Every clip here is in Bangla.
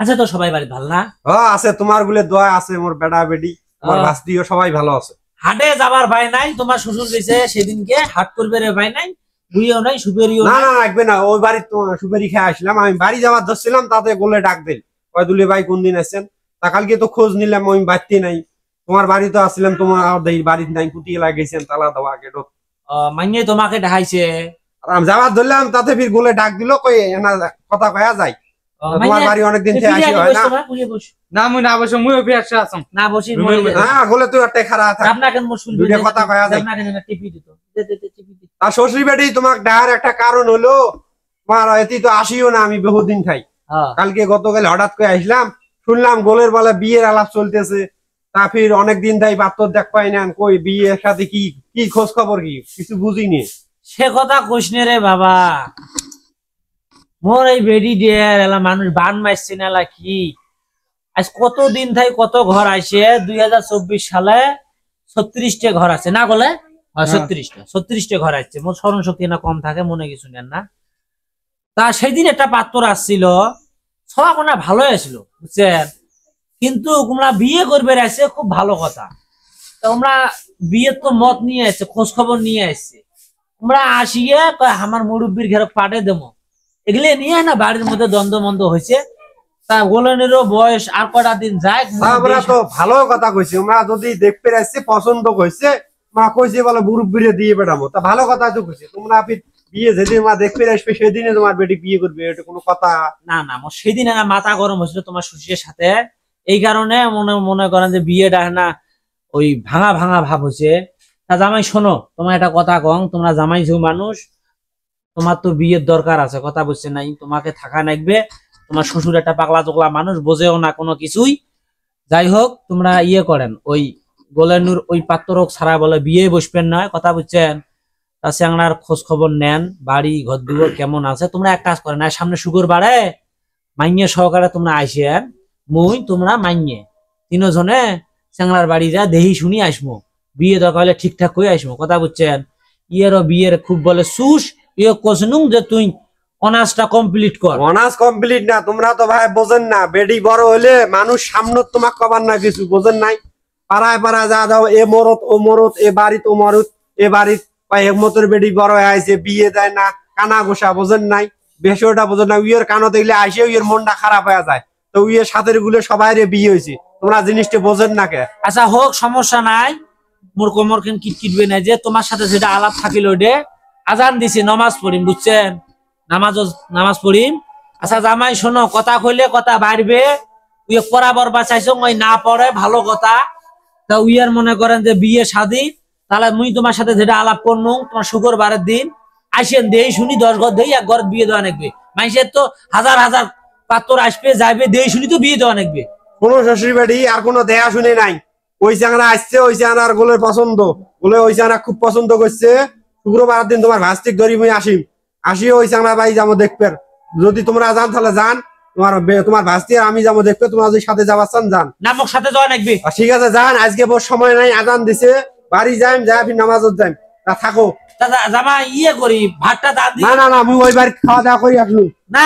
আচ্ছা তো সবাই বাড়ি ভালো না? আছে, তোমার গুলে দোয়া আছে, মোর বেটা বেডি আমার ভাস্তিও সবাই ভালো আছে। হাটে যাবার ভাই নাই, তোমার শ্বশুর গেছে সেদিনকে হাট করবে রে ভাই নাই, বুইও নাই সুপেরিও না নাই। না লাগবে না, ওই বাড়ি তোমার সুপারি খেয়ে আসলাম, আমি বাড়ি যাওয়ার ধরছিলাম, তাতে বলে ডাক দিল কয় দুলে ভাই কোন দিন আসছেন। তা কালকে তো খোঁজ নিলাম, আমি বাড়তে নাই, তোমার বাড়ি তো আসছিলাম, তোমার বাড়িতে নাই, কুটিয়ে লাগিয়েছেন তালা দেওয়া গেট। মাইনে তোমাকে ঢাইছে। আমি যাওয়ার ধরলাম, তাতে ফির গোলে ডাক দিল, কই না কথা কয়া যায়। তোমার বাড়ি অনেকদিন থেকে আসি হয় না। না মুই না বসে মুই অভ্যাস আছম না বসি হ্যাঁ গোলে তুই একটা খারাপ থাক, আপনাকে মুশকিল দুইটা কথা কয়া যায়। আপনাকে টিপি দিত টিপি দিত। আর শ্বশুর বাড়ি তোমার ডাহার একটা কারণ হলো, তোমার এটি তো আসিও না, আমি বহুদিন খাই। কালকে গতকাল হঠাৎ করে আসলাম, শুনলাম গোলের বলে বিয়ের আলাপ চলতেছে। তা ফির অনেকদিন তাই পাত্র দেখ পাই না, কই বিয়ের সাথে কি কি খোঁজ খবর কি কিছু বুঝিনি। সে কথা কইসনে রে বাবা, মোর এই বেডি ডিয়ার এলা মানুষ বান মারছে না এলা কি। আজ কতদিন থাই কত ঘর আইছে, 2024 সালে 36টা ঘর আছে না বলে, 36টা ঘর আছে। মোর স্মরণ শক্তি না কম থাকে, মনে কিছু নেন না। তা সেদিন একটা পাত্র আসছিল, সবাই ভালো আসছিল বুঝছেন, কিন্তু তোমরা বিয়ে করবে আসছে, খুব ভালো কথা। তোমরা বিয়ের তো মত নিয়ে আসছে, খোঁজ খবর নিয়ে আসছে। তোমরা আসিয়ে আমার মুরব্বীর ঘরে পাঠে দেবো, এগুলো নিয়ে না বাড়ির মধ্যে দ্বন্দ্ব মন্দ হয়েছে। তা গোলনেরও বয়স আর কটা দিন যায়। আমরা তো ভালো কথা কইছি, আমরা যদি দেখতে আসছে পছন্দ কইছে, মা কইছে বলে মুরব্বিরে দিয়ে বেড়াবো, তা ভালো কথা তো কইছে। তোমরা বিয়ে যেদিন মা দেখতে আসবে সেদিনে তোমার বেটি বিয়ে করবে, এটা কোনো কথা না। না সেদিন না মাথা গরম হয়েছিল তোমার শ্বশুরের সাথে, এই কারণে মনে করেন যে বিয়েটা না ওই ভাঙা ভাঙা ভাব হয়েছে। তা জামাই শোনো, তোমার একটা কথা কং, তোমরা জামাই ঝু মানুষ, তোমার তো বিয়ের দরকার আছে, কথা বুঝছে নাই, তোমাকে থাকা লাগবে। তোমার শ্বশুর একটা পাগলা চোগলা মানুষ, বোঝেও না কোনো কিছুই। যাই হোক তোমরা ইয়ে করেন, ওই গোলেনুর ওই পাত্র ছাড়া বলে বিয়ে বসবেন নয়, কথা বুঝছেন। তা চ্যাংড়ার খোঁজ খবর নেন, বাড়ি ঘর দুয়ার কেমন আছে। তোমরা এক কাজ করেন, সামনে শুক্রবারে মাইনে সহকারে তোমরা আইসেন, মুই তোমরা মাইনে তিনজনে চ্যাংড়ার বাড়ি যা দেহি শুনি আসবো, বিয়ে দরকার হলে ঠিকঠাক করে আসবো, কথা বুঝছেন। ইয়েরও বিয়ের খুব বলে সুস, ইয়ে কোসনুং যে তুই অনার্সটা কমপ্লিট কর। অনার্স কমপ্লিট না, তোমরা তো ভাই বোঝেন না, বেডি বড় হলে মানুষ সামনে তোমাকে কবার না কিছু বোঝেন নাই। পাড়ায় পাড়ায় যা যাও, এ মরত ও মরত, এ বাড়িত ও মরত, এ বাড়িত একমতের বেডি বড় হয়ে আইছে, বিয়ে দেয় না, কানা গোসা বোঝেন নাই, বেশিটা বোঝেন না। উইয়ের কানো দেখলে আইসে উইয়ের মনটা খারাপ হয়ে যায়, তো উইয়ের সাথের গুলো সবাই বিয়ে হয়েছে, তোমরা জিনিসটা বোঝেন না কে। আচ্ছা হোক, সমস্যা নাই, মোর কোমর কেন কিটকিটবে না। যে তোমার সাথে যেটা আলাপ থাকিল ওইটা আজান দিছি, নামাজ পড়িম বুঝছেন, নামাজ পড়িম। আচ্ছা জামাই শোনো, কথা কইলে কথা বাড়বে, উইয়ে পড়াবার বাঁচাইছো, ওই না পড়ে ভালো কথা। তা উইয়ার মনে করেন যে বিয়ে শাদী, তাহলে মুই তোমার সাথে যেটা আলাপ করনু, তোমার শুক্রবারের দিন আইসেন, দেই শুনি 10 ঘর দেই, এক ঘর বিয়ে দেওয়া নাকবে। মানুষের তো হাজার হাজার পাত্র আসবে যাইবে, দেই শুনি তো বিয়ে দেওয়া নাকবে। কোনো শ্বশুর বাড়ি আর কোনো দেয়া শুনে নাই, ওই চ্যাংড়া আসছে, ওই চ্যাংড়ার গোলের পছন্দ, গোলে ওই চ্যাংড়া খুব পছন্দ করছে। শুক্রবার দিন তোমার ভাস্তিক ধরি মুই আসি ওই চ্যাংড়া বাড়ি যাবো দেখবে। যদি তোমরা যান তাহলে যান, তোমার ভাস্তি আর আমি যাবো দেখবে, তোমরা যদি সাথে যাবার চান যান, নামক সাথে যাওয়া নাকবে। ঠিক আছে যান, আজকে বহু সময় নাই, আজান দিছে, বাড়ি যাই যাই ফির নামাজত যাই, তা থাকো। জামা ইয়ে করি, ভাতটা দাঁত না না না, আমি ওই বাড়ি খাওয়া দাওয়া করি আসলু। না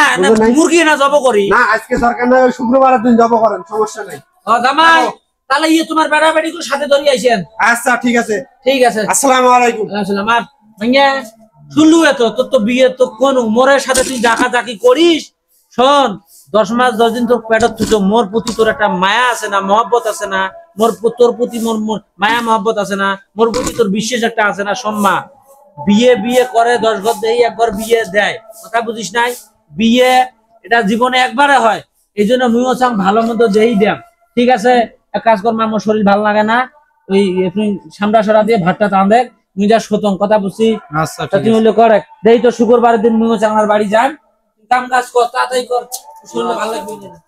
মুরগি না জব করি না, আজকে সরকার নয়, শুক্রবারের দিন জব করেন, সমস্যা নাই। জামাই তাহলে ইয়ে তোমার বেড়া বেড়ি সাথে ধরে আইসেন। আচ্ছা ঠিক আছে, ঠিক আছে, আসসালামু আলাইকুম। আমার শুনলু এত তোর তো বিয়ে তো কোন মোরের সাথে তুই জাকা জাকি করিস। শোন, 10 মাস 10 দিন তোর পেটত থুতো, মোর প্রতি তোর একটা মায়া আছে না, মহব্বত আছে না, তোর প্রতি মোর মায়া মহব্বত আছে না, মোর প্রতি তোর বিশ্বাস একটা আছে না। সম্মা বিয়ে বিয়ে করে 10 ঘর দেই, একবার বিয়ে দেয়, কথা বুঝিস নাই। বিয়ে এটা জীবনে একবারে হয়, এই জন্য মুইও চাং ভালো মতো দেই দেম। ঠিক আছে, এক কাজ কর, আমার শরীর ভালো লাগে না, ওই তুমি সামরা সরা দিয়ে ভাতটা টান দেখ, মুই যা শতং, কথা বুঝছি। আচ্ছা তুমি হইলে করে দেই তো, শুক্রবারের দিন মুইও চাংনার বাড়ি যান, কাম কাজ কর, তাড়াতাড়ি কর, শরীর ভালো লাগবে না।